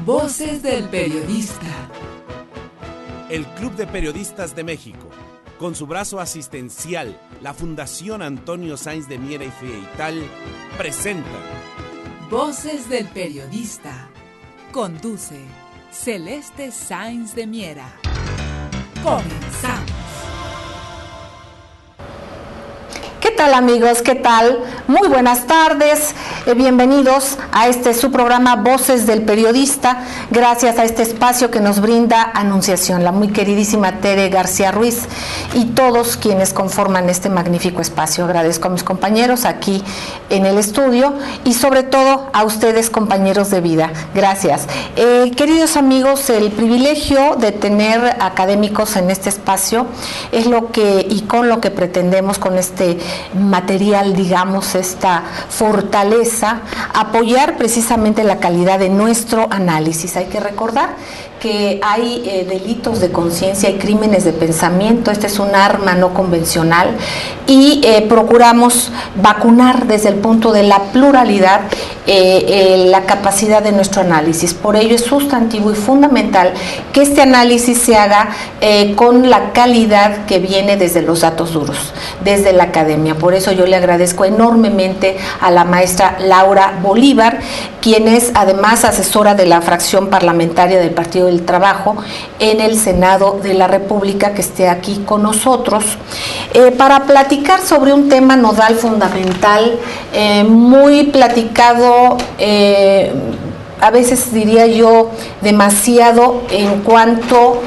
Voces del Periodista. El Club de Periodistas de México, con su brazo asistencial, la Fundación Antonio Sáenz de Miera y Feital, presenta Voces del Periodista. Conduce Celeste Sáenz de Miera. Comenzamos. ¿Qué tal, amigos? ¿Qué tal? Muy buenas tardes, bienvenidos a su programa Voces del Periodista, gracias a este espacio que nos brinda Anunciación, la muy queridísima Tere García Ruiz y todos quienes conforman este magnífico espacio. Agradezco a mis compañeros aquí en el estudio y sobre todo a ustedes, compañeros de vida. Gracias. Queridos amigos, el privilegio de tener académicos en este espacio es lo que y con lo que pretendemos con este material, digamos, esta fortaleza, apoyar precisamente la calidad de nuestro análisis. Hay que recordar que hay delitos de conciencia y crímenes de pensamiento. Este es un arma no convencional y procuramos vacunar desde el punto de la pluralidad la capacidad de nuestro análisis. Por ello es sustantivo y fundamental que este análisis se haga con la calidad que viene desde los datos duros, desde la academia. Por eso yo le agradezco enormemente a la maestra Laura Bolívar, quien es además asesora de la fracción parlamentaria del Partido del Trabajo en el Senado de la República, que esté aquí con nosotros para platicar sobre un tema nodal fundamental, muy platicado, a veces diría yo demasiado en cuanto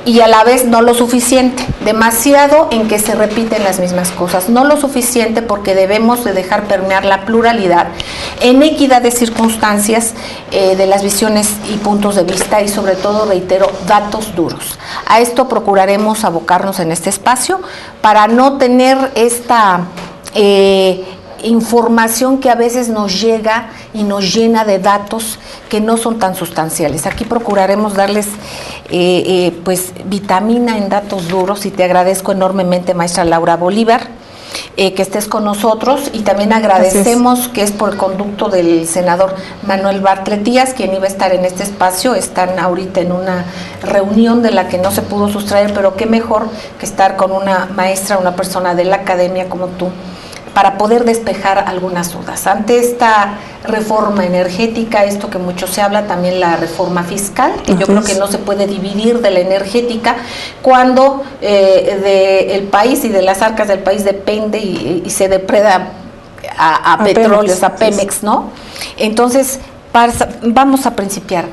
y a la vez no lo suficiente, demasiado en que se repiten las mismas cosas, no lo suficiente porque debemos de dejar permear la pluralidad en equidad de circunstancias de las visiones y puntos de vista y sobre todo, reitero, datos duros. A esto procuraremos abocarnos en este espacio para no tener esta información que a veces nos llega y nos llena de datos que no son tan sustanciales. Aquí procuraremos darles pues vitamina en datos duros y te agradezco enormemente, maestra Laura Bolívar, que estés con nosotros y también agradecemos que es por el conducto del senador Manuel Bartlett Díaz, quien iba a estar en este espacio. Están ahorita en una reunión de la que no se pudo sustraer, pero qué mejor que estar con una maestra, una persona de la academia como tú, para poder despejar algunas dudas. Ante esta reforma energética, esto que mucho se habla, también la reforma fiscal, que yo creo que no se puede dividir de la energética, cuando del país y de las arcas del país depende y se depreda a petróleos, a Pemex, ¿no? Entonces, vamos a principiar.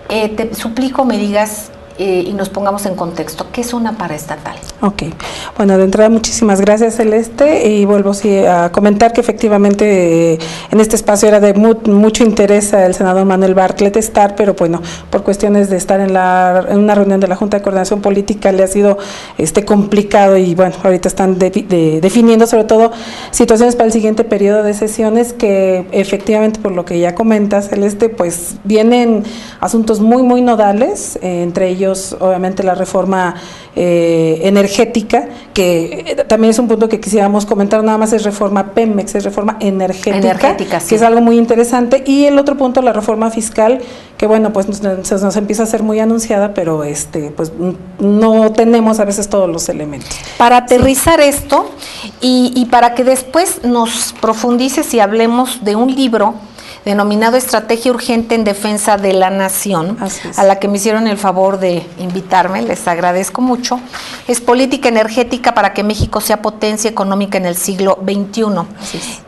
Te suplico me digas y nos pongamos en contexto, ¿qué es una paraestatal? Ok, bueno, de entrada muchísimas gracias, Celeste, y vuelvo a comentar que efectivamente en este espacio era de mucho interés el senador Manuel Bartlett estar, pero bueno, por cuestiones de estar en una reunión de la Junta de Coordinación Política le ha sido complicado y bueno, ahorita están definiendo sobre todo situaciones para el siguiente periodo de sesiones que efectivamente, por lo que ya comentas, Celeste, pues vienen asuntos muy nodales, entre ellos obviamente la reforma energética, que también es un punto que quisiéramos comentar, nada más es reforma Pemex, es reforma energética sí, que es algo muy interesante, y el otro punto, la reforma fiscal, que bueno, pues nos empieza a ser muy anunciada, pero pues no tenemos a veces todos los elementos. Para aterrizar esto y para que después nos profundices y hablemos de un libro denominado Estrategia Urgente en Defensa de la Nación, a la que me hicieron el favor de invitarme, les agradezco mucho. Es política energética para que México sea potencia económica en el siglo XXI.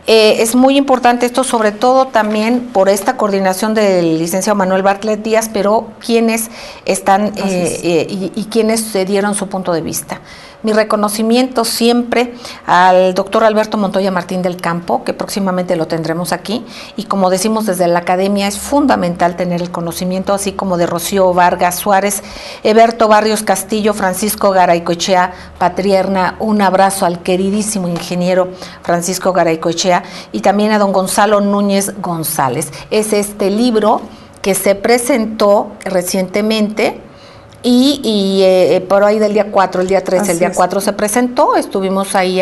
Es muy importante esto, sobre todo también por esta coordinación del licenciado Manuel Bartlett Díaz, pero quienes están y quienes dieron su punto de vista. Mi reconocimiento siempre al doctor Alberto Montoya Martín del Campo, que próximamente lo tendremos aquí, y como decimos desde la academia, es fundamental tener el conocimiento, así como de Rocío Vargas Suárez, Eberto Barrios Castillo, Francisco Garaycoechea Patrierna. Un abrazo al queridísimo ingeniero Francisco Garaycoechea y también a don Gonzalo Núñez González. Es este libro que se presentó recientemente y por ahí del día 4, el día 3, Así el día es. 4 se presentó, estuvimos ahí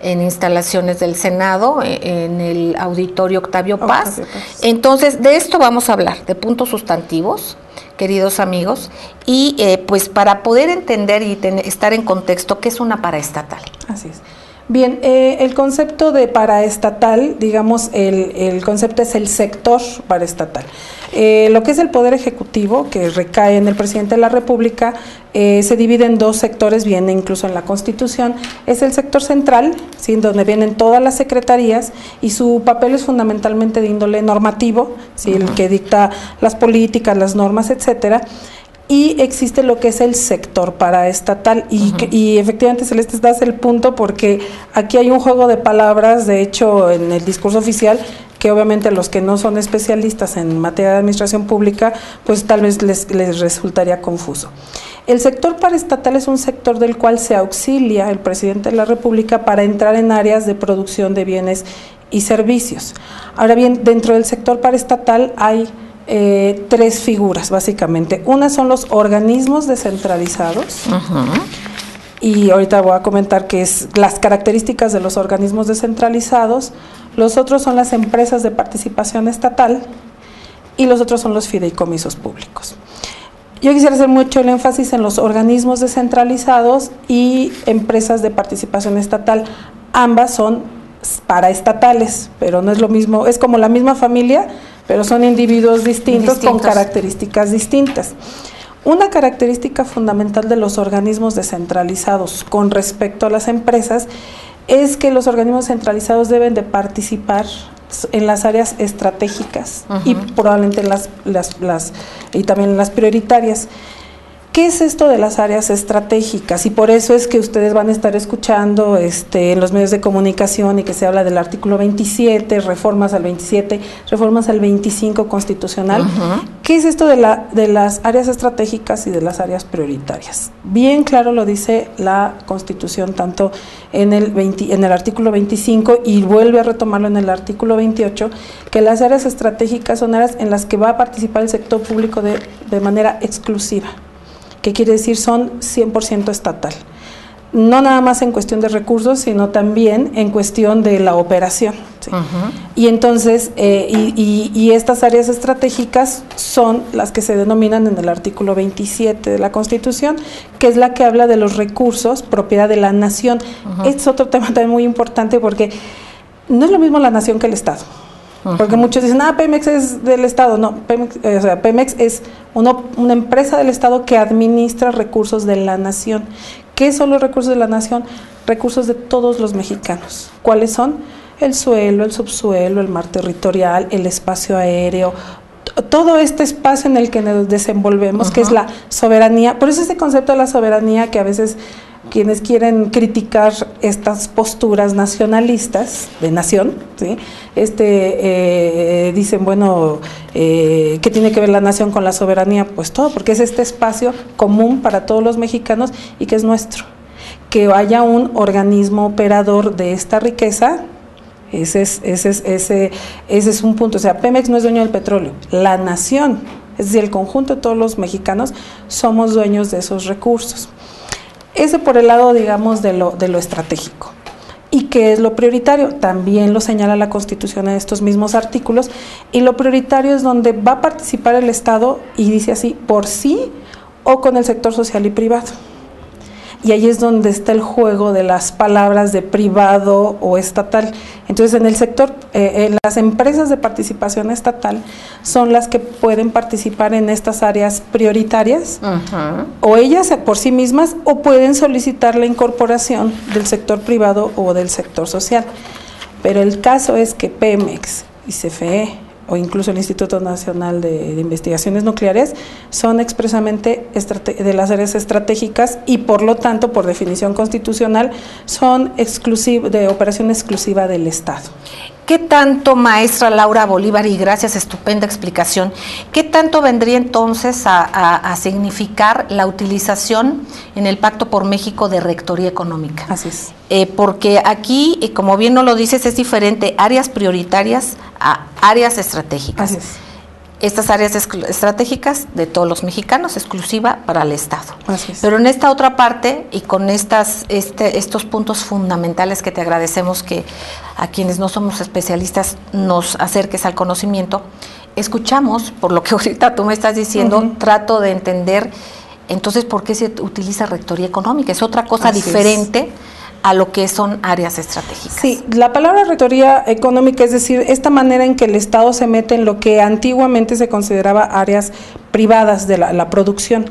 en instalaciones del Senado, en el auditorio Octavio Paz. Entonces, de esto vamos a hablar, de puntos sustantivos, queridos amigos, y pues para poder entender y estar en contexto, ¿qué es una paraestatal? Así es. Bien, el concepto de paraestatal, digamos, el concepto es el sector paraestatal. Lo que es el Poder Ejecutivo, que recae en el Presidente de la República, se divide en dos sectores, viene incluso en la Constitución. Es el sector central, ¿sí?, donde vienen todas las secretarías, y su papel es fundamentalmente de índole normativo, ¿sí?, el que dicta las políticas, las normas, etcétera. Y existe lo que es el sector paraestatal, y efectivamente, Celeste, das el punto, porque aquí hay un juego de palabras, de hecho, en el discurso oficial, que obviamente los que no son especialistas en materia de administración pública, pues tal vez les resultaría confuso. El sector paraestatal es un sector del cual se auxilia el Presidente de la República para entrar en áreas de producción de bienes y servicios. Ahora bien, dentro del sector paraestatal hay tres figuras, básicamente. Una son los organismos descentralizados, y ahorita voy a comentar qué es las características de los organismos descentralizados. Los otros son las empresas de participación estatal, y los otros son los fideicomisos públicos. Yo quisiera hacer mucho el énfasis en los organismos descentralizados y empresas de participación estatal. Ambas son paraestatales, pero no es lo mismo, es como la misma familia, pero son individuos distintos con características distintas. Una característica fundamental de los organismos descentralizados con respecto a las empresas es que los organismos centralizados deben de participar en las áreas estratégicas y probablemente y también en las prioritarias. ¿Qué es esto de las áreas estratégicas? Y por eso es que ustedes van a estar escuchando en los medios de comunicación, y que se habla del artículo 27, reformas al 27, reformas al 25 constitucional. ¿Qué es esto de las áreas estratégicas y de las áreas prioritarias? Bien claro lo dice la Constitución, tanto en el artículo 25, y vuelve a retomarlo en el artículo 28, que las áreas estratégicas son áreas en las que va a participar el sector público de manera exclusiva. ¿Qué quiere decir? Son 100% estatal. No nada más en cuestión de recursos, sino también en cuestión de la operación, ¿sí? Y entonces, y estas áreas estratégicas son las que se denominan en el artículo 27 de la Constitución, que es la que habla de los recursos, propiedad de la nación. Este es otro tema también muy importante, porque no es lo mismo la nación que el Estado. Porque muchos dicen, Pemex es del Estado. No, Pemex es una empresa del Estado que administra recursos de la nación. ¿Qué son los recursos de la nación? Recursos de todos los mexicanos. ¿Cuáles son? El suelo, el subsuelo, el mar territorial, el espacio aéreo, todo este espacio en el que nos desenvolvemos, que es la soberanía. Por eso ese concepto de la soberanía, que a veces quienes quieren criticar estas posturas nacionalistas, de nación, ¿sí?, dicen, bueno, ¿qué tiene que ver la nación con la soberanía? Pues todo, porque es este espacio común para todos los mexicanos y que es nuestro. Que haya un organismo operador de esta riqueza, ese es un punto. O sea, Pemex no es dueño del petróleo, la nación, es decir, el conjunto de todos los mexicanos somos dueños de esos recursos. Ese por el lado, digamos, de lo estratégico. ¿Y qué es lo prioritario? También lo señala la Constitución en estos mismos artículos, y lo prioritario es donde va a participar el Estado, y dice así, por sí o con el sector social y privado. Y ahí es donde está el juego de las palabras de privado o estatal. Entonces, en el sector, en las empresas de participación estatal son las que pueden participar en estas áreas prioritarias, o ellas por sí mismas, o pueden solicitar la incorporación del sector privado o del sector social. Pero el caso es que Pemex y CFE, o incluso el Instituto Nacional de Investigaciones Nucleares, son expresamente de las áreas estratégicas, y por lo tanto, por definición constitucional, son de operación exclusiva del Estado. ¿Qué tanto, maestra Laura Bolívar, y gracias, estupenda explicación, qué tanto vendría entonces a significar la utilización en el Pacto por México de rectoría económica? Así es. Porque aquí, como bien nos lo dices, es diferente áreas prioritarias a áreas estratégicas. Así es. estas áreas estratégicas de todos los mexicanos, exclusiva para el Estado. Así es. Pero en esta otra parte y con estos puntos fundamentales que te agradecemos que a quienes no somos especialistas nos acerques al conocimiento, escuchamos, por lo que ahorita tú me estás diciendo, trato de entender entonces por qué se utiliza rectoría económica. Es otra cosa diferente a lo que son áreas estratégicas. Sí, la palabra rectoría económica, es decir, esta manera en que el Estado se mete en lo que antiguamente se consideraba áreas privadas de la producción.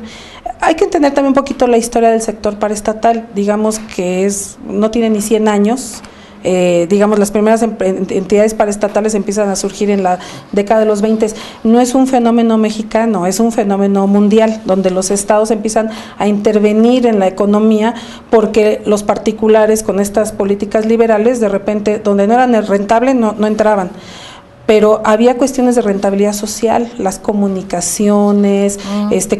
Hay que entender también un poquito la historia del sector paraestatal, digamos que no tiene ni 100 años. Digamos, las primeras entidades paraestatales empiezan a surgir en la década de los 20. No es un fenómeno mexicano, es un fenómeno mundial, donde los estados empiezan a intervenir en la economía porque los particulares con estas políticas liberales, de repente, donde no eran rentables, no entraban. Pero había cuestiones de rentabilidad social, las comunicaciones,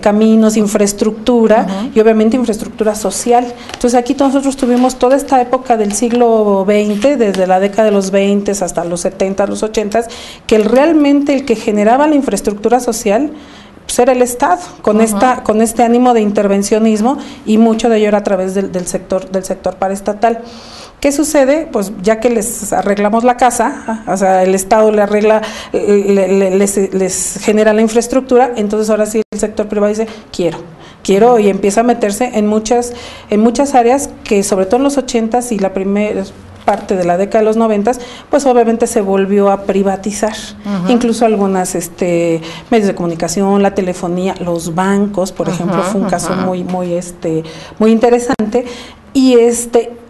caminos, infraestructura y obviamente infraestructura social. Entonces aquí nosotros tuvimos toda esta época del siglo XX, desde la década de los 20 hasta los 70, los 80, que realmente el que generaba la infraestructura social pues era el Estado, con este ánimo de intervencionismo, y mucho de ello era a través del sector paraestatal. ¿Qué sucede? Pues ya que les arreglamos la casa, o sea, el Estado le arregla, les genera la infraestructura, entonces ahora sí el sector privado dice, quiero, y empieza a meterse en muchas áreas que sobre todo en los 80s y la primera parte de la década de los 90, pues obviamente se volvió a privatizar, incluso algunas medios de comunicación, la telefonía, los bancos, por ejemplo, fue un caso muy interesante, y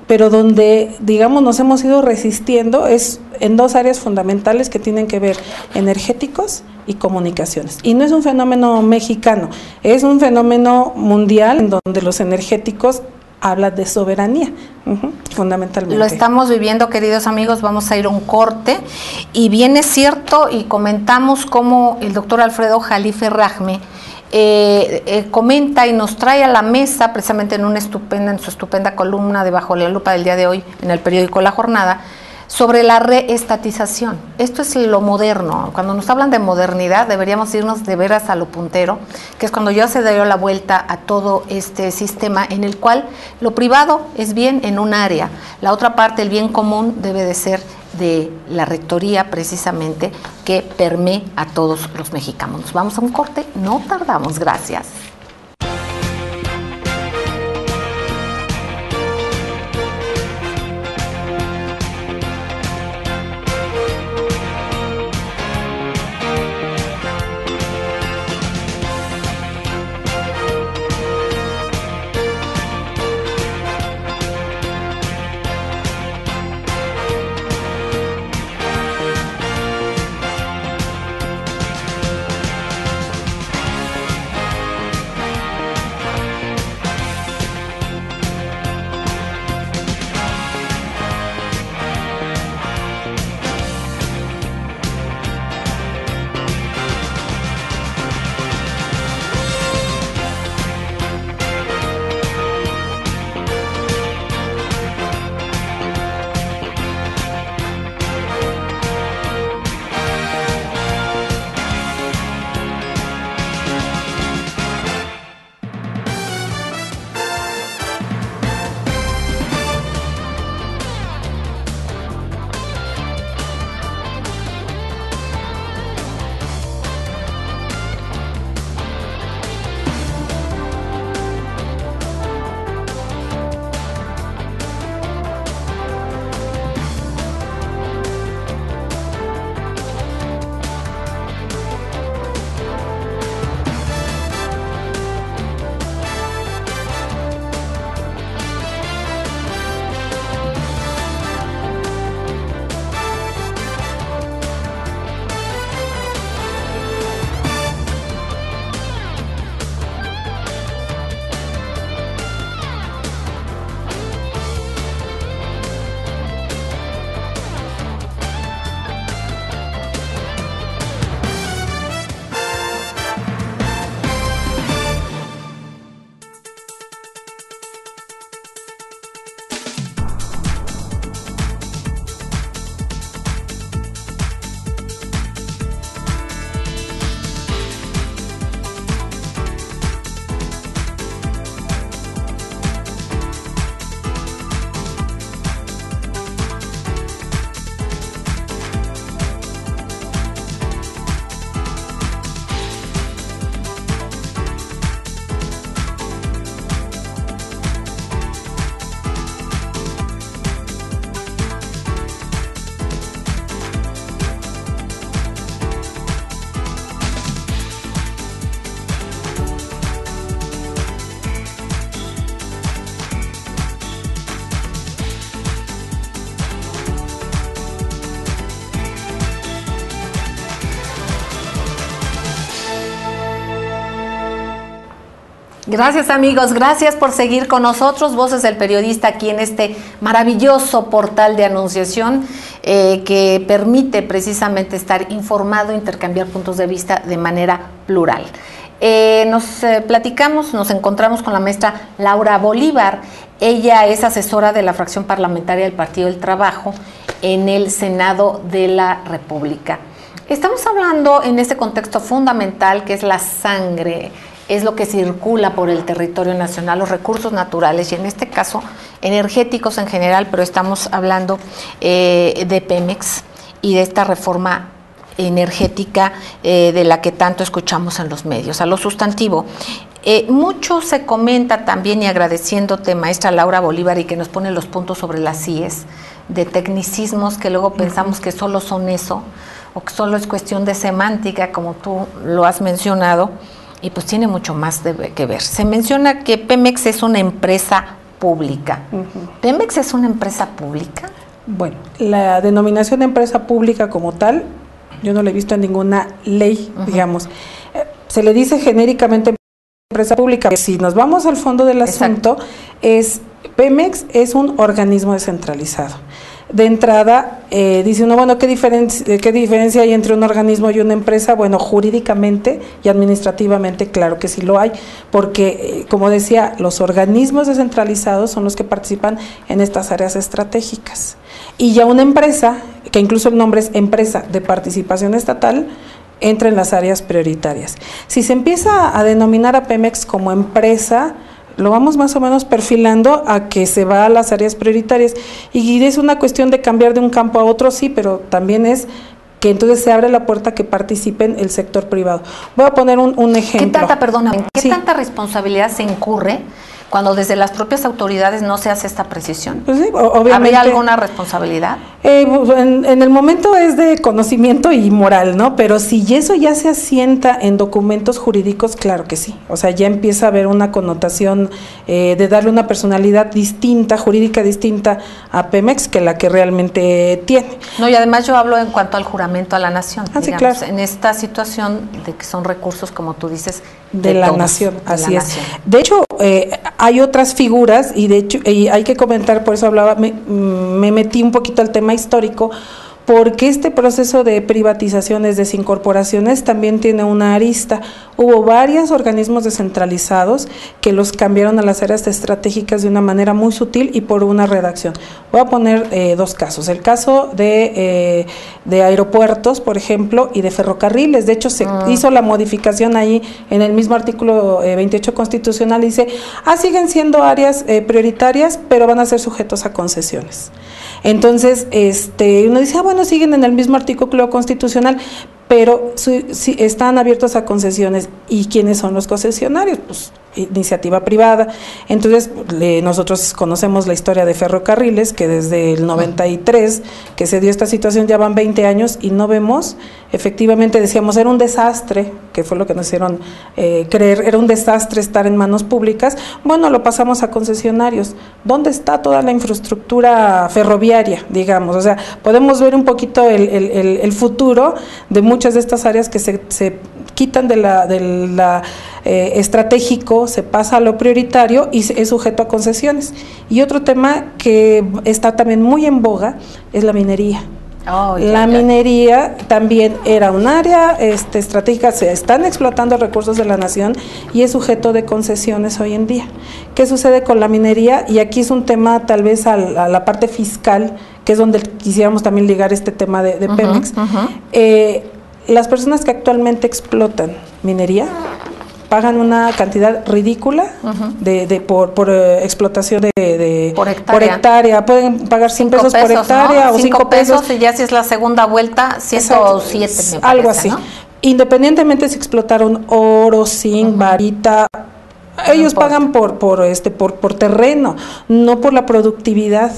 pero donde, digamos, nos hemos ido resistiendo es en dos áreas fundamentales que tienen que ver, energéticos y comunicaciones. Y no es un fenómeno mexicano, es un fenómeno mundial en donde los energéticos hablan de soberanía, fundamentalmente. Lo estamos viviendo, queridos amigos, vamos a ir a un corte, y bien es cierto, y comentamos cómo el doctor Alfredo Jalife Rajme comenta y nos trae a la mesa, precisamente en su estupenda columna de Bajo la Lupa del día de hoy en el periódico La Jornada, sobre la reestatización. Esto es lo moderno. Cuando nos hablan de modernidad deberíamos irnos de veras a lo puntero, que es cuando ya se dio la vuelta a todo este sistema en el cual lo privado es bien en un área, la otra parte, el bien común, debe de ser de la rectoría precisamente, que permee a todos los mexicanos. Vamos a un corte, no tardamos, gracias. Gracias, amigos, gracias por seguir con nosotros, Voces del Periodista, aquí en este maravilloso portal de anunciación que permite precisamente estar informado, intercambiar puntos de vista de manera plural. Nos encontramos con la maestra Laura Bolívar. Ella es asesora de la fracción parlamentaria del Partido del Trabajo en el Senado de la República. Estamos hablando en este contexto fundamental que es la sangre, es lo que circula por el territorio nacional, los recursos naturales y en este caso energéticos en general, pero estamos hablando de Pemex y de esta reforma energética de la que tanto escuchamos en los medios. A lo sustantivo, mucho se comenta también, y agradeciéndote, maestra Laura Bolívar, y que nos pone los puntos sobre las IES, de tecnicismos que luego pensamos que solo son eso, o que solo es cuestión de semántica, como tú lo has mencionado, y pues tiene mucho más que ver. Se menciona que Pemex es una empresa pública. ¿Pemex es una empresa pública? Bueno, la denominación de empresa pública como tal, yo no la he visto en ninguna ley, digamos. Se le dice genéricamente empresa pública. Si nos vamos al fondo del asunto, Pemex es un organismo descentralizado. De entrada, dice uno, bueno, ¿qué diferencia hay entre un organismo y una empresa? Bueno, jurídicamente y administrativamente, claro que sí lo hay, porque, como decía, los organismos descentralizados son los que participan en estas áreas estratégicas. Y ya una empresa, que incluso el nombre es empresa de participación estatal, entra en las áreas prioritarias. Si se empieza a denominar a Pemex como empresa, lo vamos más o menos perfilando a que se va a las áreas prioritarias y es una cuestión de cambiar de un campo a otro, sí, pero también es que entonces se abre la puerta a que participen el sector privado. Voy a poner un ejemplo. ¿Qué tanta responsabilidad se incurre cuando desde las propias autoridades no se hace esta precisión? Pues sí, obviamente. ¿Habría alguna responsabilidad? En el momento es de conocimiento y moral, ¿no? Pero si eso ya se asienta en documentos jurídicos, claro que sí. O sea, ya empieza a haber una connotación de darle una personalidad distinta, jurídica distinta a Pemex que la que realmente tiene. No, y además yo hablo en cuanto al juramento a la nación. Sí, claro. En esta situación de que son recursos, como tú dices, de la nación, así es. De hecho, hay otras figuras y de hecho hay que comentar, por eso hablaba, me metí un poquito al tema histórico, porque este proceso de privatizaciones, desincorporaciones también tiene una arista. Hubo varios organismos descentralizados que los cambiaron a las áreas estratégicas de una manera muy sutil y por una redacción. Voy a poner dos casos, el caso de aeropuertos, por ejemplo, y de ferrocarriles. De hecho, se hizo la modificación ahí en el mismo artículo 28 constitucional, dice, siguen siendo áreas prioritarias, pero van a ser sujetos a concesiones. Entonces, uno dice, bueno, siguen en el mismo artículo constitucional, pero sí, están abiertos a concesiones. ¿Y quiénes son los concesionarios? Pues iniciativa privada. Entonces, nosotros conocemos la historia de ferrocarriles, que desde el 93, que se dio esta situación, ya van 20 años y no vemos, efectivamente decíamos, era un desastre, que fue lo que nos hicieron creer, era un desastre estar en manos públicas. Bueno, lo pasamos a concesionarios. ¿Dónde está toda la infraestructura ferroviaria, digamos? O sea, podemos ver un poquito el futuro de muchas de estas áreas que se quitan de la estratégico, se pasa a lo prioritario y es sujeto a concesiones. Y otro tema que está también muy en boga es la minería. Minería también era un área estratégica, se están explotando recursos de la nación y es sujeto de concesiones hoy en día. ¿Qué sucede con la minería? Y aquí es un tema tal vez a la parte fiscal, que es donde quisiéramos también ligar este tema de Pemex. Las personas que actualmente explotan minería pagan una cantidad ridícula por explotación por hectárea. Pueden pagar 100 pesos por hectárea, ¿no? O 5 pesos. Y ya si es la segunda vuelta, 107 me parece, algo así, ¿no? Independientemente si explotaron oro, zinc, varita, ellos pagan por terreno, no por la productividad.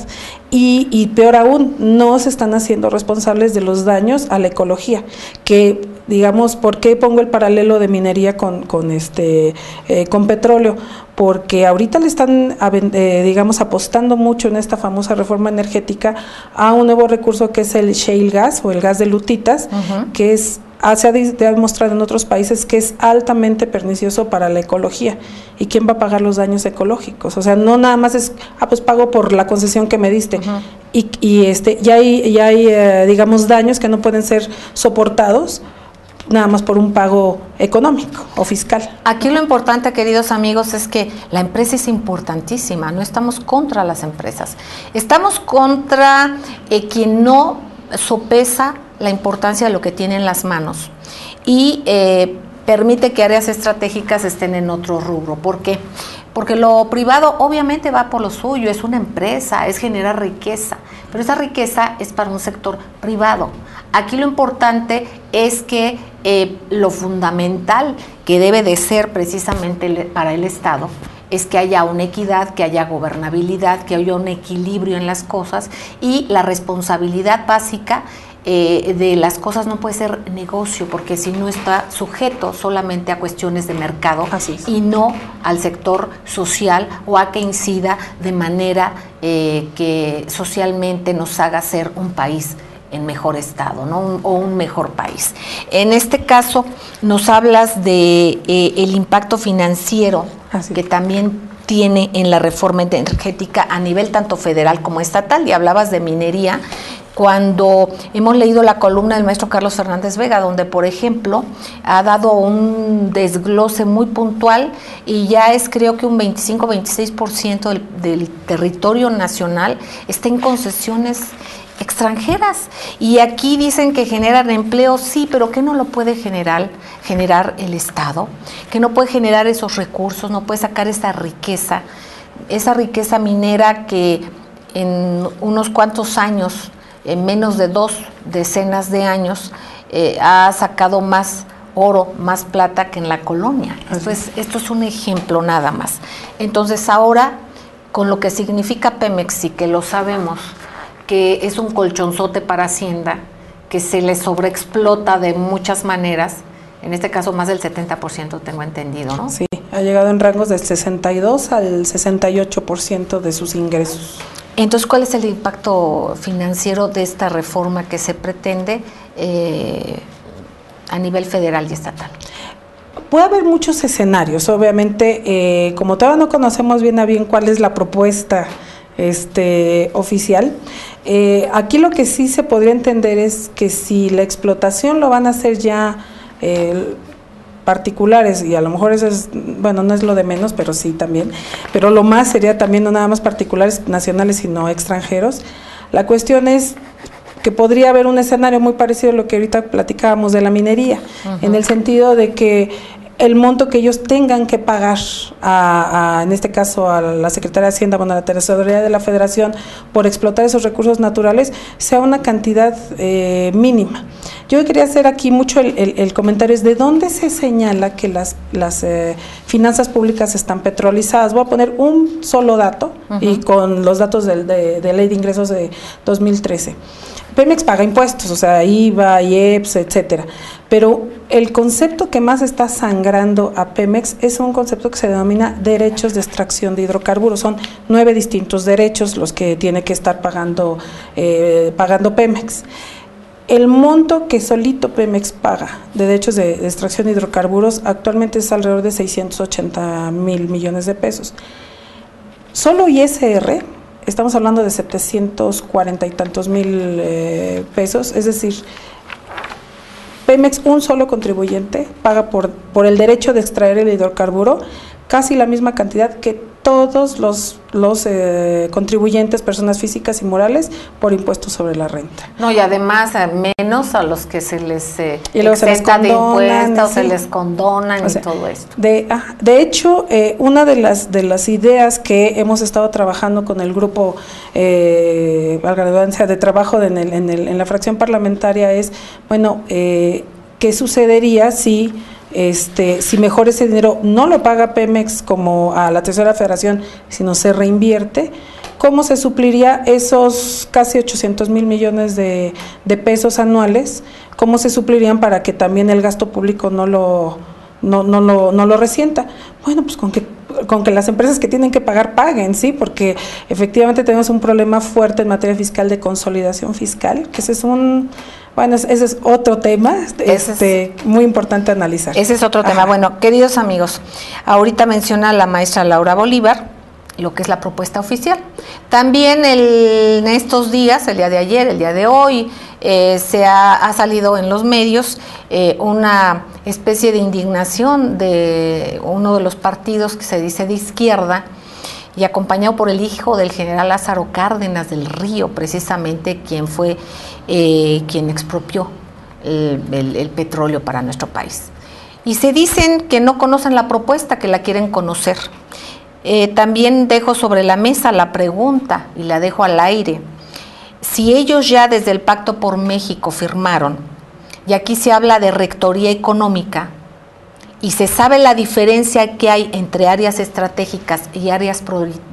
Y peor aún, no se están haciendo responsables de los daños a la ecología, que digamos, ¿por qué pongo el paralelo de minería con petróleo? Porque ahorita le están, digamos, apostando mucho en esta famosa reforma energética a un nuevo recurso que es el shale gas o el gas de lutitas, que es se ha demostrado en otros países que es altamente pernicioso para la ecología. ¿Y quién va a pagar los daños ecológicos? O sea, no nada más es, pues pago por la concesión que me diste. Y ya hay digamos, daños que no pueden ser soportados nada más por un pago económico o fiscal. Aquí lo importante, queridos amigos, es que la empresa es importantísima, no estamos contra las empresas, estamos contra quien no sopesa la importancia de lo que tiene en las manos y permite que áreas estratégicas estén en otro rubro. ¿Por qué? Porque lo privado obviamente va por lo suyo, es una empresa, es generar riqueza, pero esa riqueza es para un sector privado. Aquí lo importante es que lo fundamental que debe de ser precisamente para el Estado es que haya una equidad, que haya gobernabilidad, que haya un equilibrio en las cosas y la responsabilidad básica de las cosas no puede ser negocio, porque si no está sujeto solamente a cuestiones de mercado y no al sector social o a que incida de manera que socialmente nos haga ser un país en mejor estado, ¿no? O un mejor país. En este caso nos hablas de el impacto financiero que también tiene en la reforma energética a nivel tanto federal como estatal, y hablabas de minería, cuando hemos leído la columna del maestro Carlos Fernández Vega, donde, por ejemplo, ha dado un desglose muy puntual y ya es, creo que un 25-26% del territorio nacional está en concesiones extranjeras, y aquí dicen que generan empleo, sí, pero ¿qué no lo puede generar el Estado? ¿Que no puede generar esos recursos, no puede sacar esa riqueza minera que en unos cuantos años, en menos de 2 decenas de años, ha sacado más oro, más plata que en la colonia? Esto es un ejemplo nada más. Entonces ahora, con lo que significa Pemex, y que lo sabemos, que es un colchonzote para Hacienda, que se le sobreexplota de muchas maneras, en este caso más del 70% tengo entendido, ¿no? Sí, ha llegado en rangos del 62 al 68% de sus ingresos. Entonces, ¿cuál es el impacto financiero de esta reforma que se pretende a nivel federal y estatal? Puede haber muchos escenarios, obviamente, como todavía no conocemos bien a bien cuál es la propuesta oficial. Aquí lo que sí se podría entender es que si la explotación lo van a hacer ya particulares, y a lo mejor eso es, bueno, no es lo de menos, pero sí también, pero lo más sería también no nada más particulares nacionales, sino extranjeros. La cuestión es que podría haber un escenario muy parecido a lo que ahorita platicábamos de la minería, en el sentido de que el monto que ellos tengan que pagar en este caso a la Secretaría de Hacienda, bueno, a la Tesorería de la Federación, por explotar esos recursos naturales, sea una cantidad mínima. Yo quería hacer aquí mucho el comentario, es de dónde se señala que las finanzas públicas están petrolizadas. Voy a poner un solo dato, y con los datos de Ley de Ingresos de 2013. Pemex paga impuestos, o sea, IVA, IEPS, etcétera, pero el concepto que más está sangrando a Pemex es un concepto que se denomina derechos de extracción de hidrocarburos. Son 9 distintos derechos los que tiene que estar pagando Pemex. El monto que solito Pemex paga de derechos de extracción de hidrocarburos actualmente es alrededor de 680,000 millones de pesos. Solo ISR, estamos hablando de 740 y tantos mil pesos, es decir, Pemex, un solo contribuyente, paga por el derecho de extraer el hidrocarburo casi la misma cantidad que todos los contribuyentes, personas físicas y morales, por impuestos sobre la renta. No, y además menos a los que se les exenta de impuestos, se les condonan, o sea, y todo esto. De hecho, una de las ideas que hemos estado trabajando con el grupo valga la redundancia, de trabajo en la fracción parlamentaria es, bueno, ¿qué sucedería si mejor ese dinero no lo paga Pemex como a la Tercera Federación, sino se reinvierte? ¿Cómo se supliría esos casi 800,000 millones de pesos anuales? ¿Cómo se suplirían para que también el gasto público no lo resienta? Bueno, pues con que las empresas que tienen que pagar paguen, sí, porque efectivamente tenemos un problema fuerte en materia fiscal de consolidación fiscal, que ese es un Bueno, ese es otro tema, muy importante analizar. Ese es otro tema. Bueno, queridos amigos, ahorita menciona la maestra Laura Bolívar lo que es la propuesta oficial. También en estos días, el día de ayer, el día de hoy, ha salido en los medios una especie de indignación de uno de los partidos que se dice de izquierda, y acompañado por el hijo del general Lázaro Cárdenas del Río, precisamente quien fue quien expropió el petróleo para nuestro país. Y se dicen que no conocen la propuesta, que la quieren conocer. También dejo sobre la mesa la pregunta, y la dejo al aire. Si ellos ya desde el Pacto por México firmaron, y aquí se habla de rectoría económica, y se sabe la diferencia que hay entre áreas estratégicas y áreas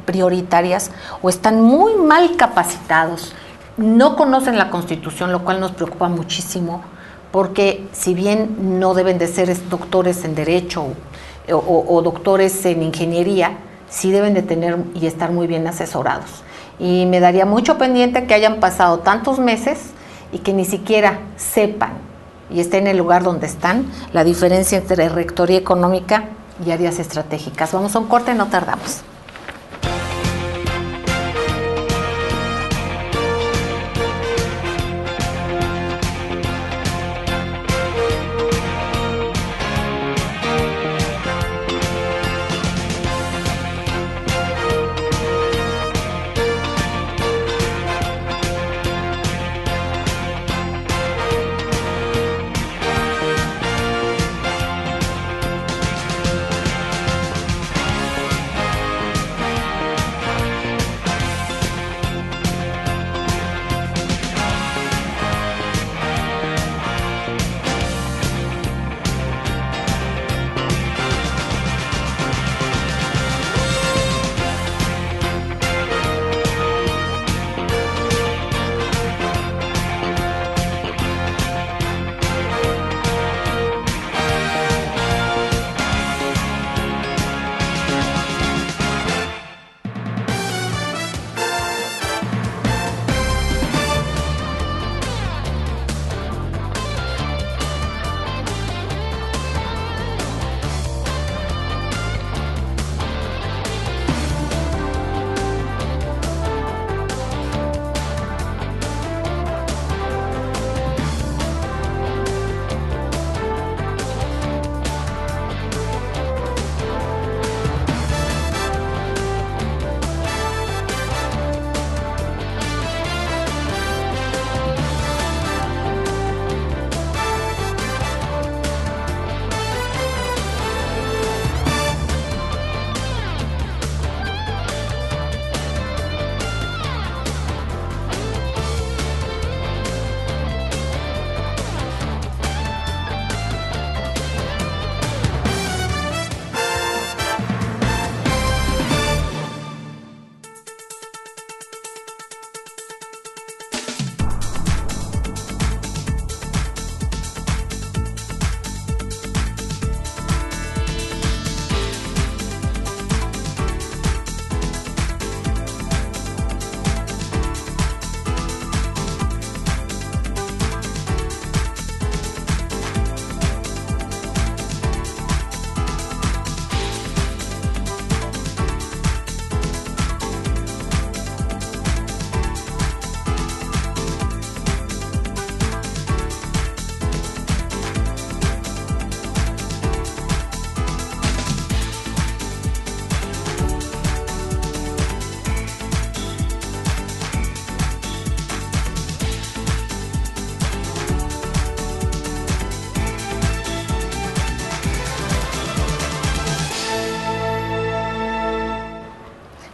prioritarias, o están muy mal capacitados, no conocen la Constitución, lo cual nos preocupa muchísimo, porque si bien no deben de ser doctores en Derecho o doctores en Ingeniería, sí deben de tener y estar muy bien asesorados. Y me daría mucho pendiente que hayan pasado tantos meses y que ni siquiera sepan y estén en el lugar donde están, la diferencia entre rectoría económica y áreas estratégicas. Vamos a un corte, no tardamos.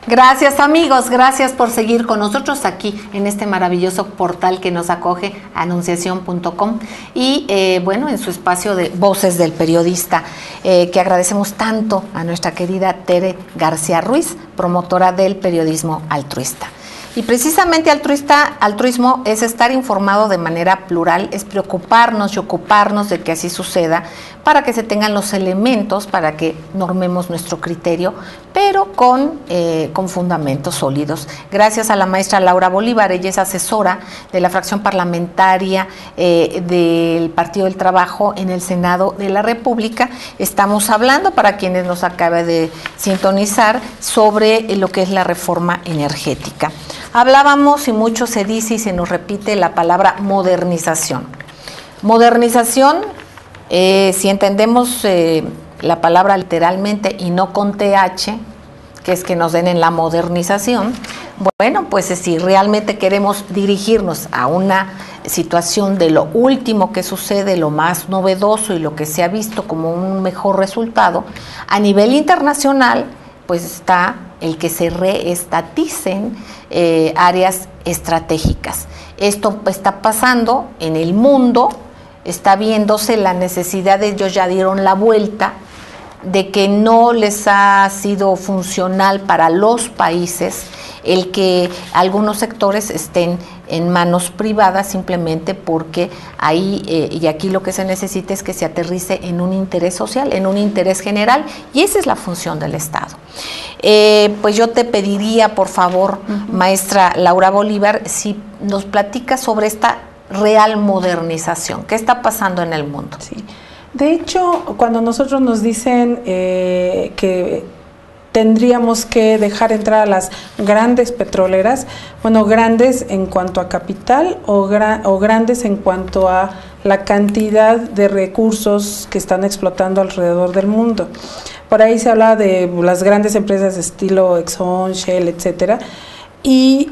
Gracias amigos, gracias por seguir con nosotros aquí en este maravilloso portal que nos acoge, anunciación.com, y bueno, en su espacio de Voces del Periodista, que agradecemos tanto a nuestra querida Tere García Ruiz, promotora del periodismo altruista. Y precisamente altruismo es estar informado de manera plural, es preocuparnos y ocuparnos de que así suceda, para que se tengan los elementos para que normemos nuestro criterio, pero con fundamentos sólidos. Gracias a la maestra Laura Bolívar, ella es asesora de la fracción parlamentaria del Partido del Trabajo en el Senado de la República. Estamos hablando, para quienes nos acaba de sintonizar, sobre lo que es la reforma energética. Hablábamos, y mucho se dice y se nos repite, la palabra modernización. Modernización, si entendemos la palabra literalmente y no con TH, que es que nos den en la modernización, bueno, pues si realmente queremos dirigirnos a una situación de lo último que sucede, lo más novedoso y lo que se ha visto como un mejor resultado, a nivel internacional, pues está el que se reestaticen áreas estratégicas. Esto está pasando en el mundo, está viéndose la necesidad de, ellos ya dieron la vuelta, de que no les ha sido funcional para los países el que algunos sectores estén en manos privadas, simplemente porque ahí y aquí lo que se necesita es que se aterrice en un interés social, en un interés general, y esa es la función del Estado. Pues yo te pediría, por favor, maestra Laura Bolívar, si nos platicas sobre esta real modernización. ¿Qué está pasando en el mundo? Sí. De hecho, cuando nosotros nos dicen que tendríamos que dejar entrar a las grandes petroleras, bueno, grandes en cuanto a capital o grandes en cuanto a la cantidad de recursos que están explotando alrededor del mundo. Por ahí se habla de las grandes empresas de estilo Exxon, Shell, etcétera, y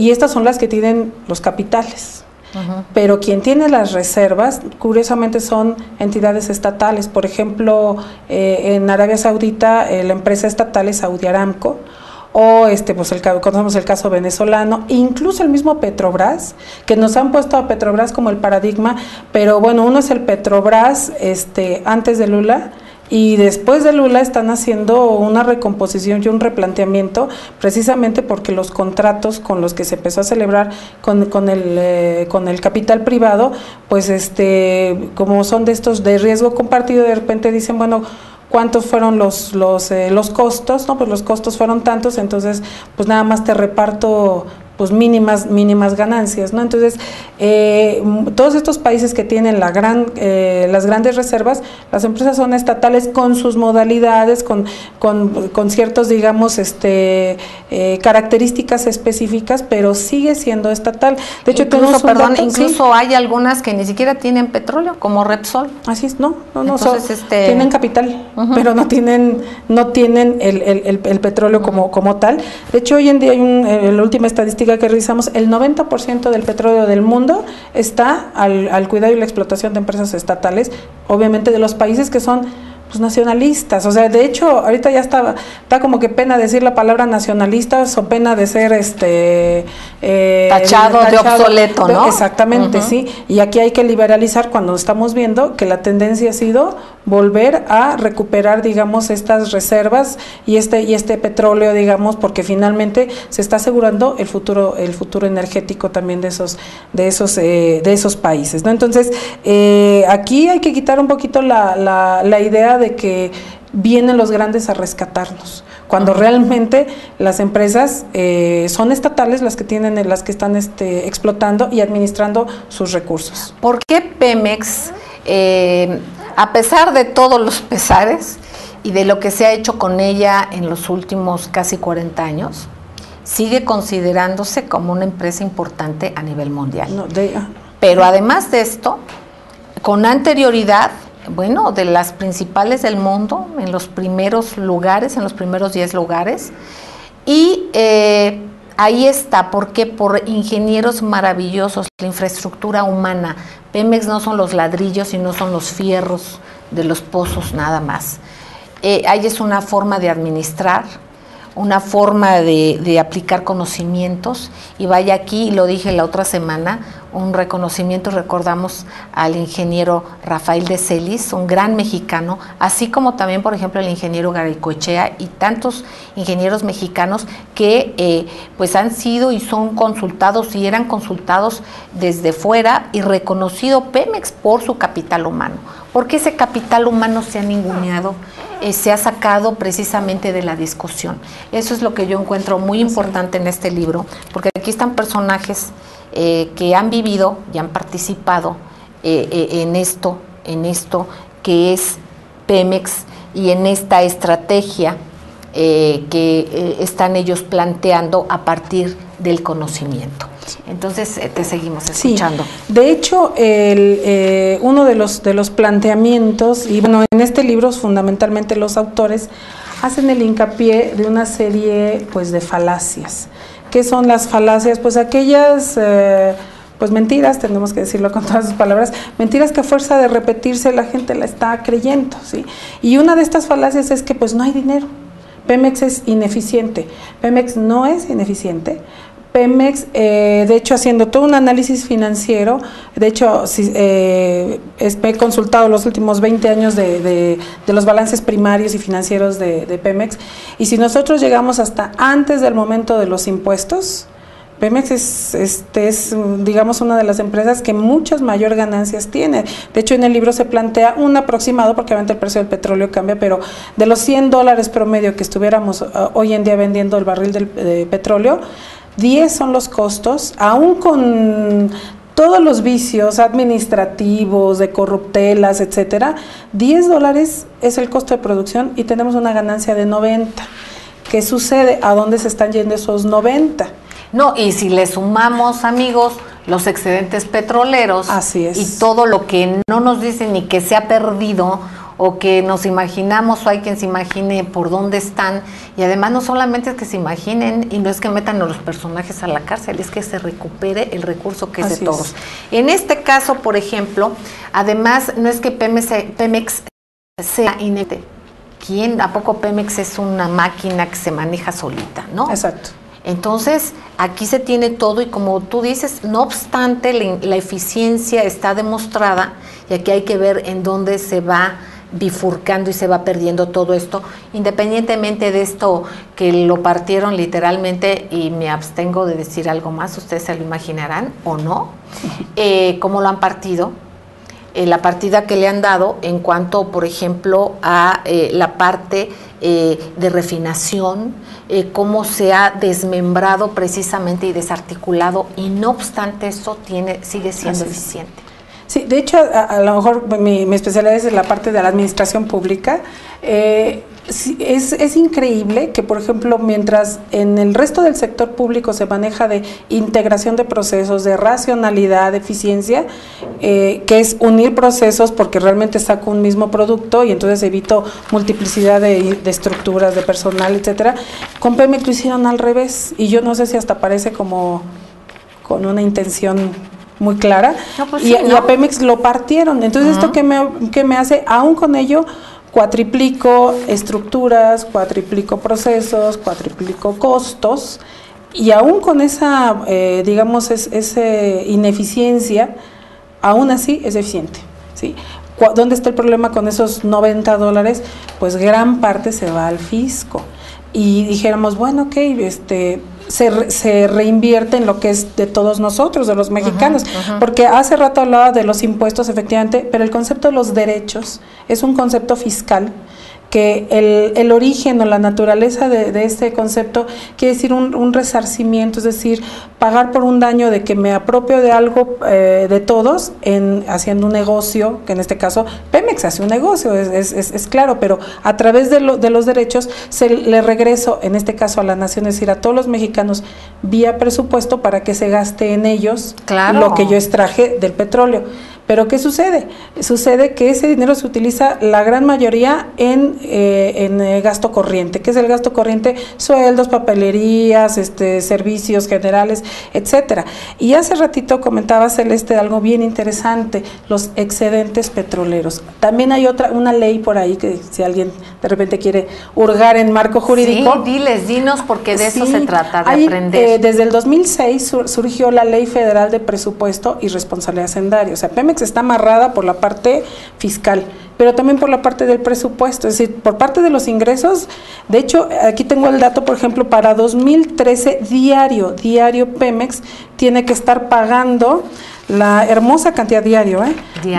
estas son las que tienen los capitales. Pero quien tiene las reservas, curiosamente, son entidades estatales. Por ejemplo, en Arabia Saudita, la empresa estatal es Saudi Aramco, o pues conocemos el caso venezolano, incluso el mismo Petrobras, que nos han puesto a Petrobras como el paradigma, pero bueno, uno es el Petrobras antes de Lula, y después de Lula están haciendo una recomposición y un replanteamiento, precisamente porque los contratos con los que se empezó a celebrar con el capital privado, pues como son de estos de riesgo compartido, de repente dicen, bueno, ¿cuántos fueron los costos? No, pues los costos fueron tantos, entonces pues nada más te reparto pues mínimas ganancias, ¿no? Entonces, todos estos países que tienen las grandes reservas, las empresas son estatales con sus modalidades, con ciertos, digamos, características específicas, pero sigue siendo estatal. De hecho, incluso hay algunas que ni siquiera tienen petróleo, como Repsol. Así es, entonces, tienen capital, pero no tienen el petróleo como tal. De hecho, hoy en día hay la última estadística que revisamos, el 90% del petróleo del mundo está al cuidado y la explotación de empresas estatales, obviamente de los países que son pues nacionalistas. O sea, de hecho, ahorita ya está como que pena decir la palabra nacionalistas, o pena de ser tachado de obsoleto, ¿no? Exactamente, sí. Y aquí hay que liberalizar cuando estamos viendo que la tendencia ha sido volver a recuperar, digamos, estas reservas y este petróleo, digamos, porque finalmente se está asegurando el futuro energético también de esos países, ¿no? Entonces, aquí hay que quitar un poquito la idea de que vienen los grandes a rescatarnos, cuando realmente las empresas son estatales las que están explotando y administrando sus recursos. ¿Por qué Pemex, a pesar de todos los pesares y de lo que se ha hecho con ella en los últimos casi 40 años, sigue considerándose como una empresa importante a nivel mundial? Pero además de esto, con anterioridad, bueno, de las principales del mundo, en los primeros lugares, en los primeros 10 lugares, y ahí está, ¿por qué? Por ingenieros maravillosos, la infraestructura humana. Pemex no son los ladrillos y no son los fierros de los pozos nada más. Ahí es una forma de administrar, una forma de aplicar conocimientos, y vaya aquí, lo dije la otra semana, un reconocimiento, recordamos al ingeniero Rafael de Celis, un gran mexicano, así como también, por ejemplo, el ingeniero Garicoechea y tantos ingenieros mexicanos que pues han sido y son consultados y eran consultados desde fuera, y reconocido Pemex por su capital humano, porque ese capital humano se ha ninguneado, se ha sacado precisamente de la discusión. Eso es lo que yo encuentro muy importante en este libro, porque aquí están personajes que han vivido y han participado en esto que es Pemex, y en esta estrategia que están ellos planteando a partir del conocimiento. Entonces te seguimos escuchando. Sí, de hecho, uno de los planteamientos, y bueno, en este libro fundamentalmente los autores hacen el hincapié de una serie pues de falacias. ¿Qué son las falacias? Pues aquellas pues mentiras, tenemos que decirlo con todas sus palabras, mentiras que a fuerza de repetirse la gente la está creyendo, ¿sí? Y una de estas falacias es que pues no hay dinero. Pemex es ineficiente. Pemex no es ineficiente. Pemex, de hecho, haciendo todo un análisis financiero, de hecho, he consultado los últimos 20 años de los balances primarios y financieros de Pemex, y si nosotros llegamos hasta antes del momento de los impuestos, Pemex es, digamos, una de las empresas que muchas mayor ganancias tiene. De hecho, en el libro se plantea un aproximado, porque obviamente el precio del petróleo cambia, pero de los $100 promedio que estuviéramos hoy en día vendiendo el barril de petróleo, 10 son los costos, aún con todos los vicios administrativos, de corruptelas, etcétera. $10 es el costo de producción y tenemos una ganancia de 90. ¿Qué sucede? ¿A dónde se están yendo esos 90? No, y si le sumamos, amigos, los excedentes petroleros, así es, y todo lo que no nos dicen ni que se ha perdido, o que nos imaginamos, o hay quien se imagine por dónde están, y además no solamente es que se imaginen, y no es que metan a los personajes a la cárcel, es que se recupere el recurso que es de todos. En este caso, por ejemplo, además no es que Pemex sea inerte. ¿Quién? ¿A poco Pemex es una máquina que se maneja solita, no? Exacto. Entonces, aquí se tiene todo, y como tú dices, no obstante, la eficiencia está demostrada, y aquí hay que ver en dónde se va bifurcando y se va perdiendo todo esto, independientemente de esto que lo partieron literalmente, y me abstengo de decir algo más, ustedes se lo imaginarán o no, cómo lo han partido, la partida que le han dado en cuanto, por ejemplo, a la parte de refinación, cómo se ha desmembrado precisamente y desarticulado, y no obstante eso sigue siendo eficiente. Sí, de hecho, a lo mejor mi especialidad es en la parte de la administración pública. Es increíble que, por ejemplo, mientras en el resto del sector público se maneja de integración de procesos, de racionalidad, de eficiencia, que es unir procesos porque realmente saco un mismo producto y entonces evito multiplicidad de estructuras, de personal, etcétera. Con Pemex lo hicieron al revés, y yo no sé si hasta parece como con una intención muy clara, no, pues sí, y a Pemex lo partieron. Entonces, ¿esto qué me hace? Aún con ello, cuatriplico estructuras, cuatriplico procesos, cuatriplico costos, y aún con esa, digamos, esa ineficiencia, aún así es eficiente, ¿sí? ¿Dónde está el problema con esos $90? Pues gran parte se va al fisco. Y dijéramos, bueno, ok, se reinvierte en lo que es de todos nosotros, de los mexicanos, porque hace rato hablaba de los impuestos, efectivamente, pero el concepto de los derechos es un concepto fiscal, que el origen o la naturaleza de este concepto quiere decir un resarcimiento, es decir, pagar por un daño de que me apropio de algo de todos haciendo un negocio, que en este caso Pemex hace un negocio, es claro, pero a través de los derechos le regreso, en este caso a la nación, es decir, a todos los mexicanos vía presupuesto para que se gaste en ellos lo que yo extraje del petróleo. Pero ¿qué sucede? Sucede que ese dinero se utiliza la gran mayoría en gasto corriente. ¿Qué es el gasto corriente? Sueldos, papelerías, servicios generales, etcétera. Y hace ratito comentaba Celeste algo bien interesante, los excedentes petroleros. También hay una ley por ahí que si alguien de repente quiere hurgar en marco jurídico. Sí, dinos porque de eso se trata, de aprender. Desde el 2006 surgió la Ley Federal de Presupuesto y Responsabilidad Hacendaria. O sea, Pemex está amarrada por la parte fiscal, pero también por la parte del presupuesto, es decir, por parte de los ingresos. De hecho, aquí tengo el dato, por ejemplo, para 2013 diario Pemex tiene que estar pagando la hermosa cantidad diario.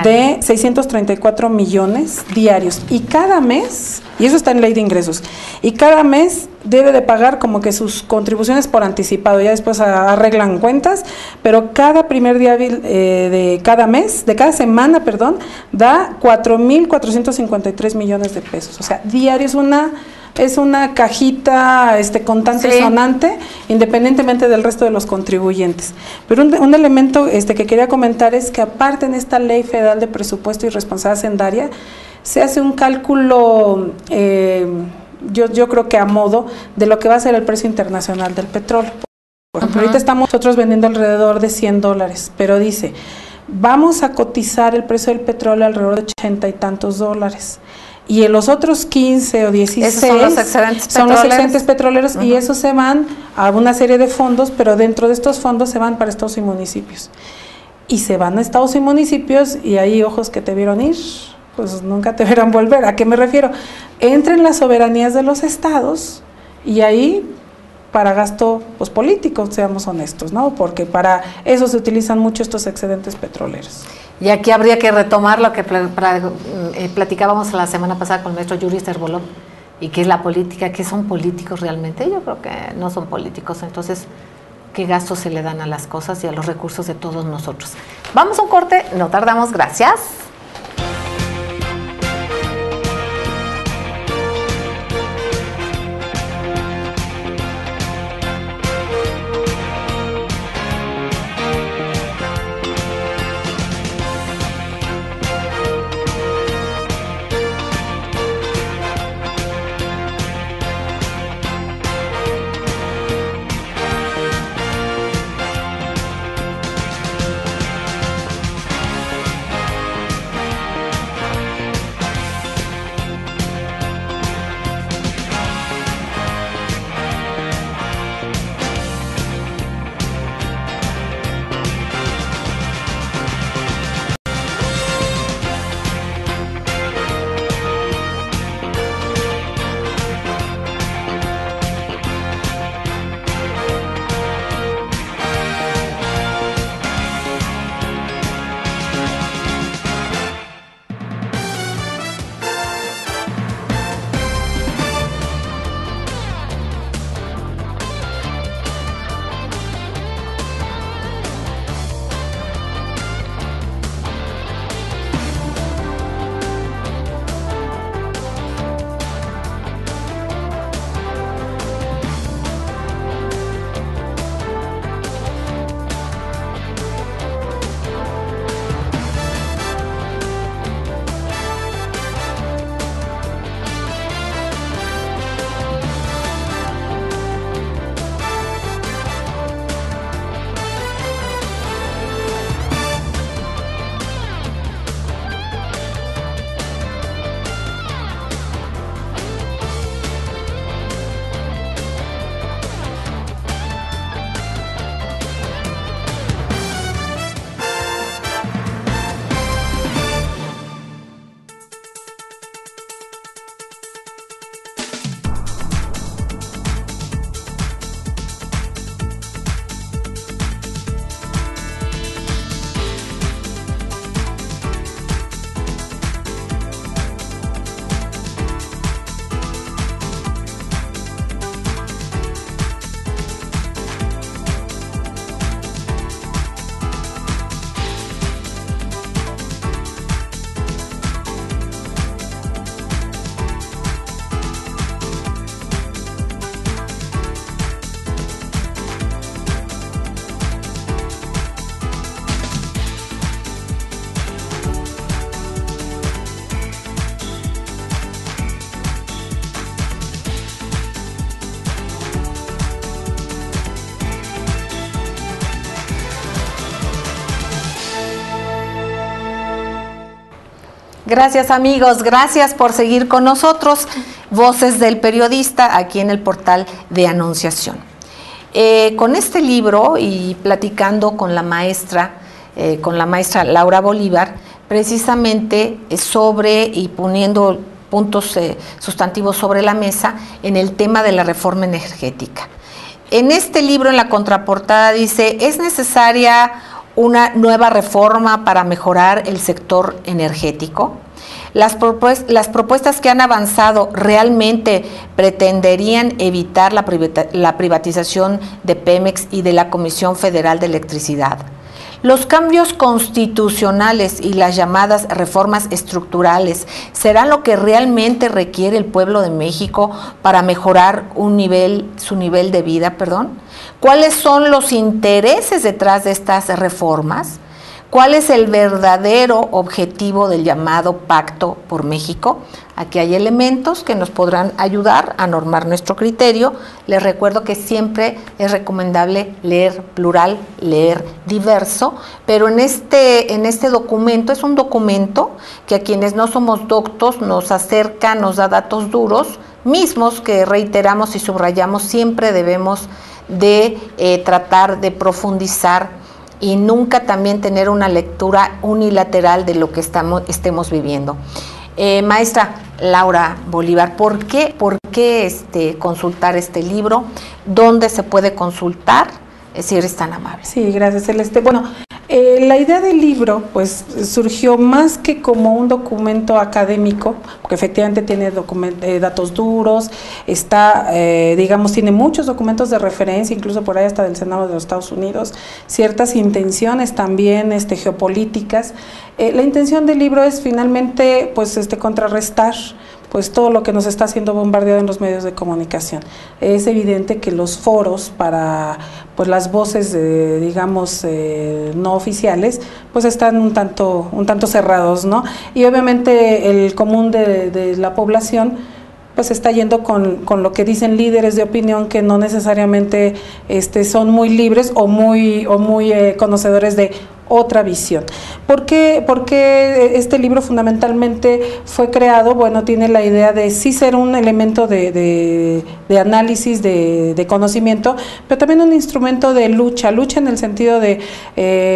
De 634 millones diarios, y cada mes, y eso está en ley de ingresos, y cada mes debe de pagar como que sus contribuciones por anticipado, ya después arreglan cuentas, pero cada primer día de cada mes, de cada semana, da 4.453 millones de pesos, o sea, diario. Es una cajita contante y sonante, independientemente del resto de los contribuyentes. Pero un elemento que quería comentar es que aparte en esta Ley Federal de Presupuesto y Responsabilidad Hacendaria se hace un cálculo, yo creo que a modo de lo que va a ser el precio internacional del petróleo. Por ejemplo, ahorita estamos nosotros vendiendo alrededor de $100, pero dice, vamos a cotizar el precio del petróleo alrededor de 80 y tantos dólares. Y en los otros 15 o 16 son los excedentes petroleros, y esos se van a una serie de fondos, pero dentro de estos fondos se van para estados y municipios. Y se van a estados y municipios, y ahí ojos que te vieron ir, pues nunca te verán volver. ¿A qué me refiero? Entran las soberanías de los estados, y ahí para gasto político, seamos honestos, ¿no? Porque para eso se utilizan mucho estos excedentes petroleros. Y aquí habría que retomar lo que platicábamos la semana pasada con el maestro Yuri Sterbolov, y que es la política, que son políticos realmente. Yo creo que no son políticos, entonces, ¿qué gastos se le dan a las cosas y a los recursos de todos nosotros? Vamos a un corte, no tardamos, gracias. Gracias amigos, gracias por seguir con nosotros, Voces del Periodista, aquí en el portal de Anunciación. Con este libro y platicando con la maestra Laura Bolívar, precisamente sobre y poniendo puntos sustantivos sobre la mesa en el tema de la reforma energética. En este libro, en la contraportada, dice: es necesaria una nueva reforma para mejorar el sector energético. Las propuestas que han avanzado realmente pretenderían evitar la privatización de Pemex y de la Comisión Federal de Electricidad. Los cambios constitucionales y las llamadas reformas estructurales serán lo que realmente requiere el pueblo de México para mejorar su nivel de vida, ¿Cuáles son los intereses detrás de estas reformas? ¿Cuál es el verdadero objetivo del llamado Pacto por México? Aquí hay elementos que nos podrán ayudar a normar nuestro criterio. Les recuerdo que siempre es recomendable leer plural, leer diverso, pero en este documento, es un documento que a quienes no somos doctos nos acerca, nos da datos duros, mismos que reiteramos y subrayamos, siempre debemos de tratar de profundizar y nunca también tener una lectura unilateral de lo que estemos viviendo. Maestra Laura Bolívar, ¿por qué consultar este libro? ¿Dónde se puede consultar? Si eres tan amable. Sí, gracias, Celeste. Bueno, la idea del libro pues surgió más que como un documento académico, porque efectivamente tiene datos duros, tiene muchos documentos de referencia, incluso por ahí hasta del Senado de los Estados Unidos, ciertas intenciones también geopolíticas. La intención del libro es finalmente pues contrarrestar pues todo lo que nos está siendo bombardeado en los medios de comunicación. Es evidente que los foros para pues las voces no oficiales pues están un tanto cerrados, ¿no? Y obviamente el común de la población pues está yendo con lo que dicen líderes de opinión que no necesariamente son muy libres o muy conocedores de otra visión. ¿Por qué este libro fundamentalmente fue creado? Bueno, tiene la idea de sí ser un elemento de análisis, de conocimiento, pero también un instrumento de lucha en el sentido de,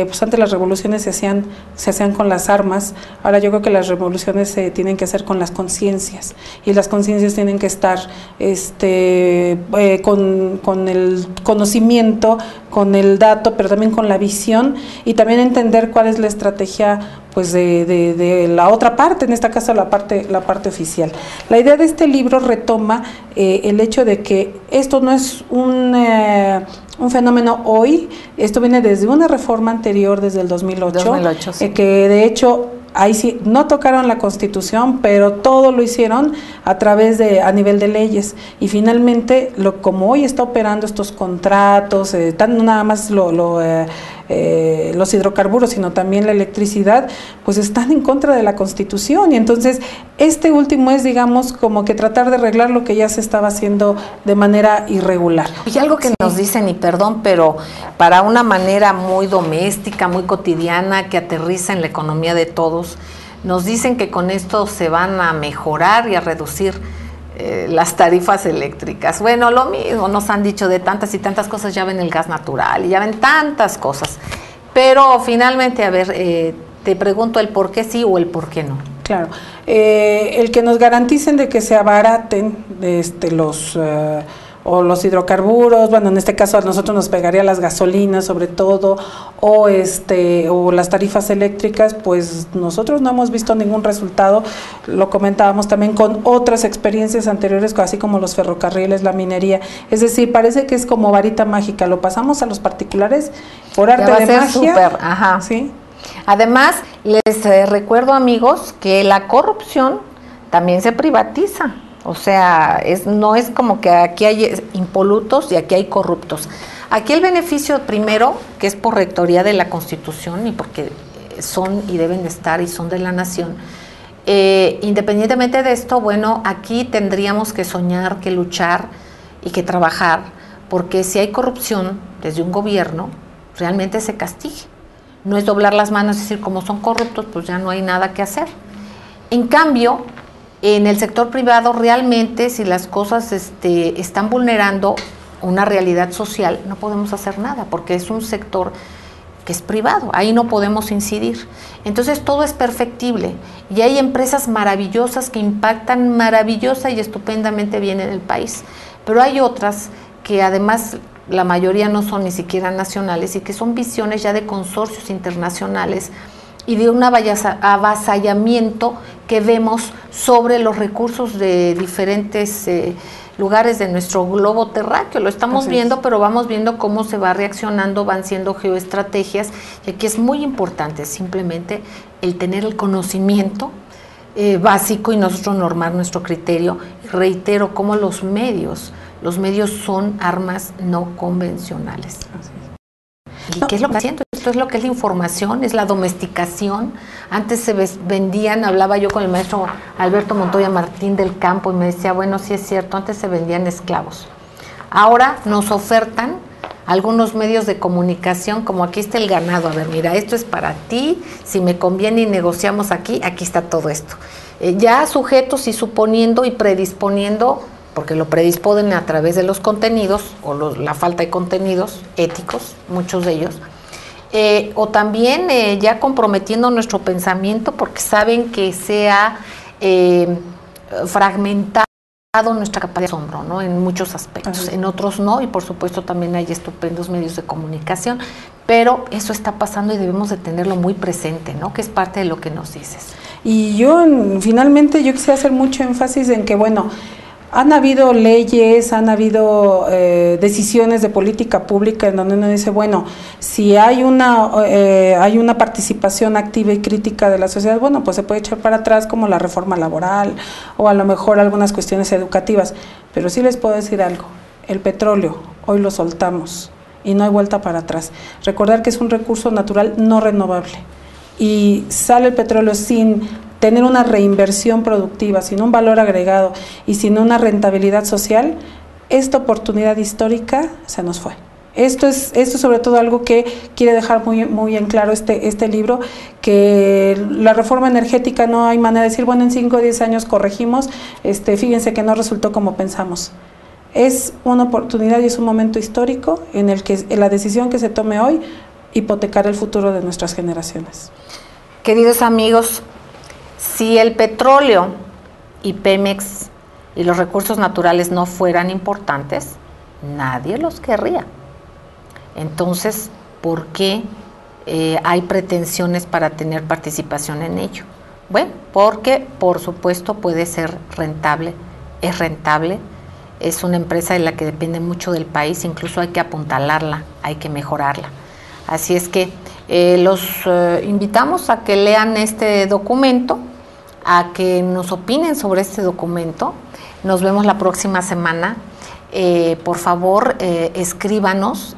pues antes las revoluciones se hacían con las armas, ahora yo creo que las revoluciones se tienen que hacer con las conciencias, y las conciencias tienen que estar con el conocimiento, con el dato, pero también con la visión, y también entender cuál es la estrategia pues de la otra parte, en este caso la parte oficial. La idea de este libro retoma el hecho de que esto no es un fenómeno hoy, esto viene desde una reforma anterior, desde el 2008 sí. Que de hecho ahí sí no tocaron la Constitución, pero todo lo hicieron a nivel de leyes, y finalmente como hoy está operando estos contratos, no nada más los hidrocarburos, sino también la electricidad, pues están en contra de la Constitución, y entonces este último es, digamos, como que tratar de arreglar lo que ya se estaba haciendo de manera irregular. Y algo que nos dicen, y perdón, pero para una manera muy doméstica, muy cotidiana, que aterriza en la economía de todos, nos dicen que con esto se van a mejorar y a reducir las tarifas eléctricas. Bueno, lo mismo nos han dicho de tantas y tantas cosas, ya ven el gas natural y ya ven tantas cosas, pero finalmente, a ver, te pregunto el por qué sí o el por qué no. Claro, el que nos garanticen de que se abaraten los hidrocarburos, bueno, en este caso a nosotros nos pegaría las gasolinas sobre todo, o las tarifas eléctricas, pues nosotros no hemos visto ningún resultado. Lo comentábamos también con otras experiencias anteriores, así como los ferrocarriles, la minería, es decir, parece que es como varita mágica, lo pasamos a los particulares por arte de magia. Super, ajá. ¿Sí? Además, les recuerdo, amigos, que la corrupción también se privatiza. O sea, no es como que aquí hay impolutos y aquí hay corruptos. Aquí el beneficio primero, que es por rectoría de la Constitución y porque son y deben de estar y son de la nación. Independientemente de esto, bueno, aquí tendríamos que soñar, que luchar y que trabajar, porque si hay corrupción desde un gobierno, realmente se castigue. No es doblar las manos y decir, como son corruptos, pues ya no hay nada que hacer. En cambio, en el sector privado realmente si las cosas están vulnerando una realidad social, no podemos hacer nada porque es un sector que es privado, ahí no podemos incidir. Entonces todo es perfectible y hay empresas maravillosas que impactan maravillosa y estupendamente bien en el país, pero hay otras que además la mayoría no son ni siquiera nacionales y que son visiones ya de consorcios internacionales y de un avasallamiento que vemos sobre los recursos de diferentes lugares de nuestro globo terráqueo. Lo estamos viendo, pero vamos viendo cómo se va reaccionando, van siendo geoestrategias, y aquí es muy importante simplemente el tener el conocimiento básico y nosotros normar nuestro criterio. Y reitero, cómo los medios son armas no convencionales. ¿Y qué es lo que está haciendo? Esto es lo que es la información, es la domesticación. Antes se vendían, hablaba yo con el maestro Alberto Montoya Martín del Campo y me decía, bueno, sí es cierto, antes se vendían esclavos. Ahora nos ofertan algunos medios de comunicación, como aquí está el ganado, a ver, mira, esto es para ti, si me conviene y negociamos aquí está todo esto. Ya sujetos y suponiendo y predisponiendo, porque lo predisponen a través de los contenidos o la falta de contenidos éticos, muchos de ellos, o también ya comprometiendo nuestro pensamiento porque saben que se ha fragmentado nuestra capacidad de asombro, ¿no? En muchos aspectos, en otros no, y por supuesto también hay estupendos medios de comunicación, pero eso está pasando y debemos de tenerlo muy presente, ¿no? Que es parte de lo que nos dices. Y finalmente yo quisiera hacer mucho énfasis en que, bueno, han habido leyes, han habido decisiones de política pública en donde uno dice, bueno, si hay una participación activa y crítica de la sociedad, bueno, pues se puede echar para atrás como la reforma laboral o a lo mejor algunas cuestiones educativas, pero sí les puedo decir algo, el petróleo hoy lo soltamos y no hay vuelta para atrás. Recordar que es un recurso natural no renovable y sale el petróleo sin tener una reinversión productiva, sin un valor agregado y sin una rentabilidad social, esta oportunidad histórica se nos fue. Esto es sobre todo algo que quiere dejar muy en claro este libro, que la reforma energética no hay manera de decir, bueno, en 5 o 10 años corregimos, fíjense que no resultó como pensamos. Es una oportunidad y es un momento histórico en el que la decisión que se tome hoy hipotecará el futuro de nuestras generaciones. Queridos amigos, si el petróleo y Pemex y los recursos naturales no fueran importantes, nadie los querría. Entonces, ¿por qué hay pretensiones para tener participación en ello? Bueno, porque por supuesto puede ser rentable, es rentable, es una empresa de la que depende mucho del país, incluso hay que apuntalarla, hay que mejorarla. Así es que los invitamos a que lean este documento, a que nos opinen sobre este documento. Nos vemos la próxima semana. Por favor, escríbanos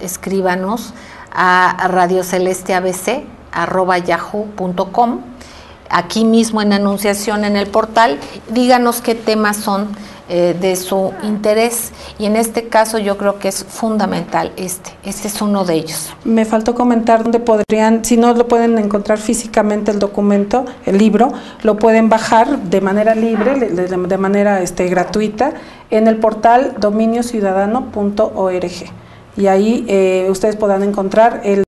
a radiocelesteabc@yahoo.com, aquí mismo en Anunciación en el portal. Díganos qué temas son de su interés, y en este caso yo creo que es fundamental este es uno de ellos. Me faltó comentar dónde podrían, si no lo pueden encontrar físicamente el documento, el libro, lo pueden bajar de manera libre, de manera gratuita, en el portal dominiociudadano.org, y ahí ustedes podrán encontrar el